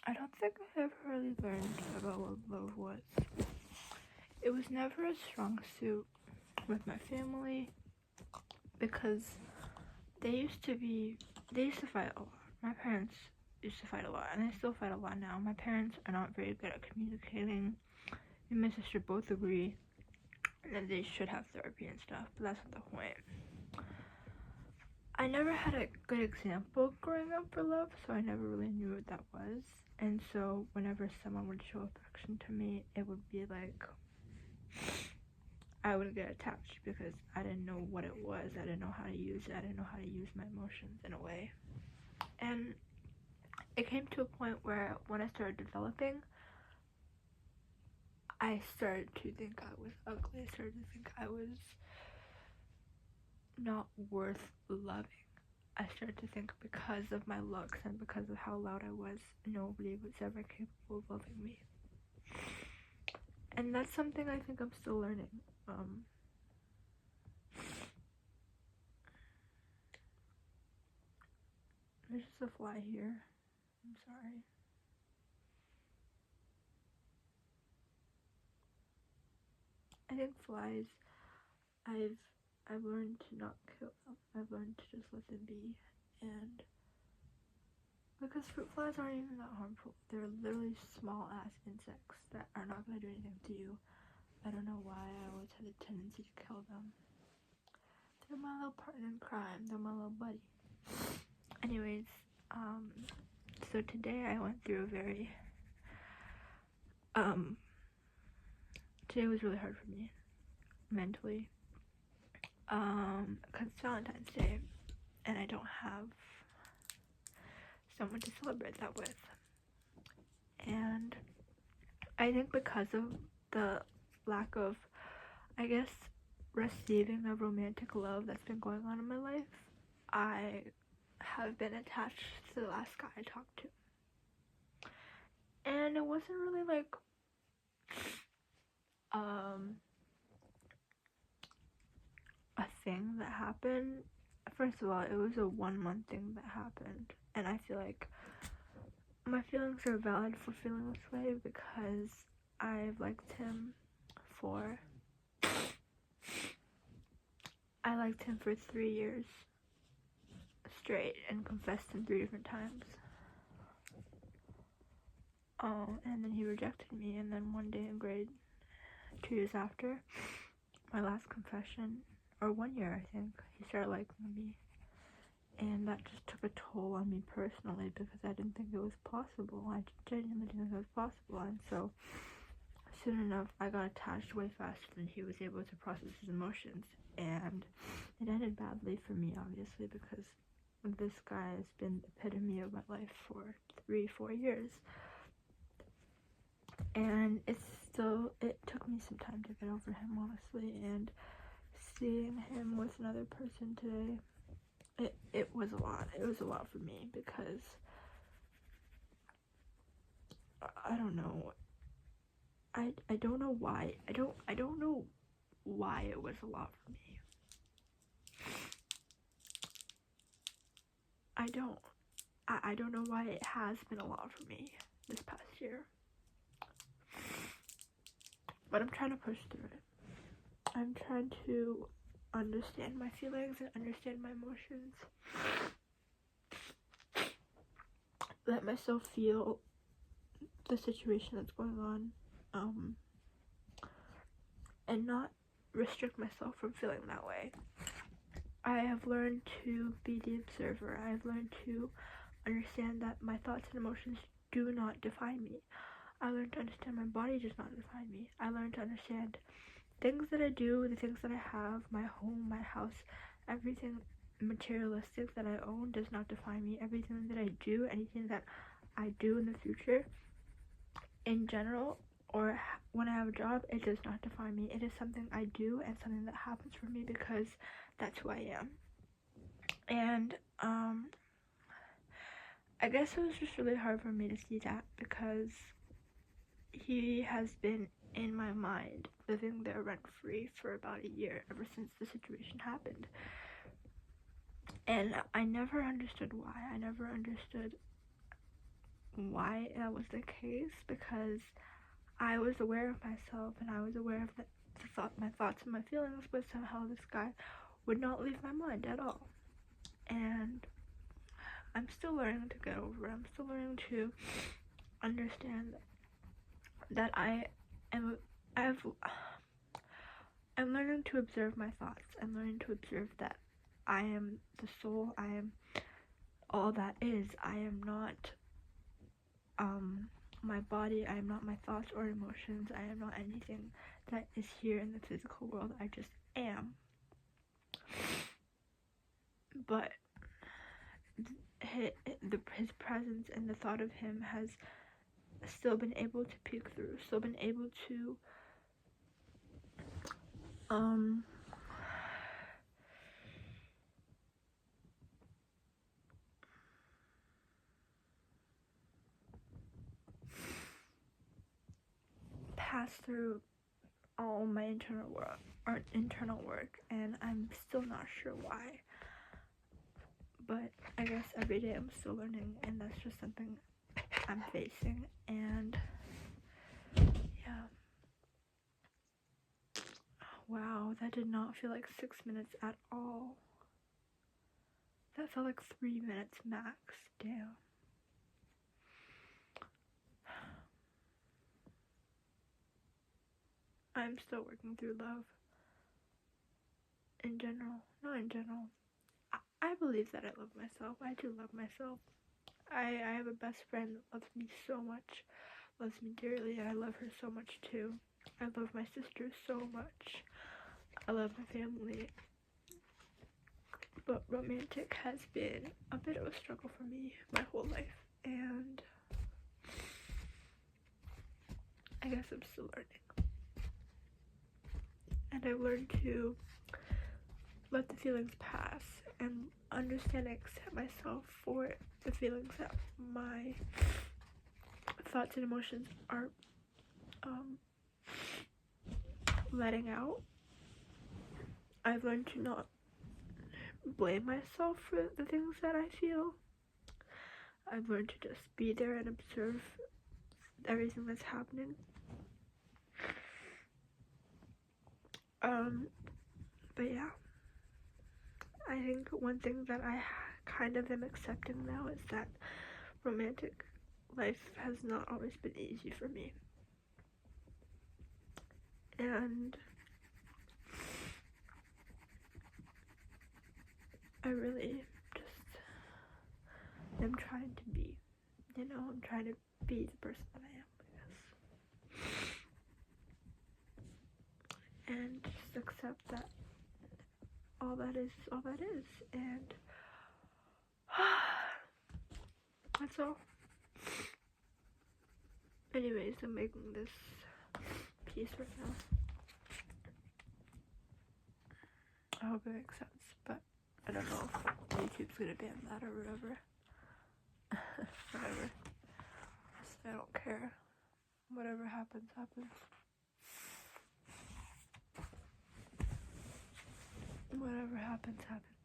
I don't think I ever really learned about what love was. It was never a strong suit with my family because they used to fight a lot. My parents used to fight a lot, and they still fight a lot now. My parents are not very good at communicating. Me and my sister both agree that they should have therapy and stuff, but that's not the point. I never had a good example growing up for love, so I never really knew what that was. And so whenever someone would show affection to me, it would be like I would get attached because I didn't know what it was. I didn't know how to use it. I didn't know how to use my emotions in a way. And it came to a point where when I started developing, I started to think I was ugly. I started to think I was not worth loving. I started to think because of my looks and because of how loud I was, nobody was ever capable of loving me. And that's something I think I'm still learning. There's just a fly here. I'm sorry. I think flies, I've learned to not kill them. I've learned to just let them be. And because fruit flies aren't even that harmful. They're literally small ass insects that are not gonna do anything to you. I don't know why I always had a tendency to kill them. They're my little partner in crime. They're my little buddy. Anyways, so today I went through a very, today was really hard for me, mentally, because it's Valentine's Day, and I don't have someone to celebrate that with, and I think because of the lack of, I guess, receiving of romantic love that's been going on in my life, I have been attached to the last guy I talked to. And it wasn't really like a thing that happened. First of all, it was a 1 month thing that happened, and I feel like my feelings are valid for feeling this way because I've liked him for 3 years straight and confessed him 3 different times. And then he rejected me, and then one day in grade 2 years after my last confession, or 1 year I think, he started liking me, and that just took a toll on me personally because I didn't think it was possible. I genuinely didn't think it was possible, and so soon enough I got attached way faster than he was able to process his emotions, and it ended badly for me, obviously, because this guy has been the epitome of my life for 3-4 years, and it took me some time to get over him, honestly. And seeing him with another person today, it was a lot. It was a lot for me because I don't know. I don't know why. I don't know why it was a lot for me. I don't know why it has been a lot for me this past year. But I'm trying to push through it. I'm trying to understand my feelings and understand my emotions. Let myself feel the situation that's going on. And not restrict myself from feeling that way. I have learned to be the observer. I have learned to understand that my thoughts and emotions do not define me. I learned to understand my body does not define me. I learned to understand things that I do, the things that I have, my home, my house, everything materialistic that I own does not define me. Everything that I do, anything that I do in the future, in general, or when I have a job, it does not define me. It is something I do and something that happens for me because that's who I am. And I guess it was just really hard for me to see that because he has been in my mind, living there rent-free for about a year, ever since the situation happened. And I never understood why. I never understood why that was the case, because I was aware of myself and I was aware of my thoughts and my feelings, but somehow this guy would not leave my mind at all. And I'm still learning to get over it. I'm still learning to understand that I'm learning to observe my thoughts. I'm learning to observe that I am the soul. I am all that is. I am not my body. I am not my thoughts or emotions. I am not anything that is here in the physical world. I just am. But his presence and the thought of him has still been able to peek through, still been able to pass through all my internal work, and I'm still not sure why. But I guess every day I'm still learning, and that's just something I'm facing. And yeah. Wow, that did not feel like 6 minutes at all. That felt like 3 minutes max. Damn. I'm still working through love. In general. Not in general. I believe that I love myself. I do love myself. I have a best friend that loves me so much. Loves me dearly. I love her so much too. I love my sister so much. I love my family. But romantic has been a bit of a struggle for me my whole life. And I guess I'm still learning. And I've learned to let the feelings pass and understand and accept myself for the feelings that my thoughts and emotions are letting out. I've learned to not blame myself for the things that I feel. I've learned to just be there and observe everything that's happening. But yeah, I think one thing that I kind of am accepting now is that romantic life has not always been easy for me. And I really just am trying to be, I'm trying to be the person that I am, I guess. And just accept that all that is all that is. And that's all. Anyways, I'm making this piece right now. I hope it makes sense, but I don't know if YouTube's gonna ban that or whatever. Whatever. I don't care. Whatever happens, happens. Whatever happens, happens.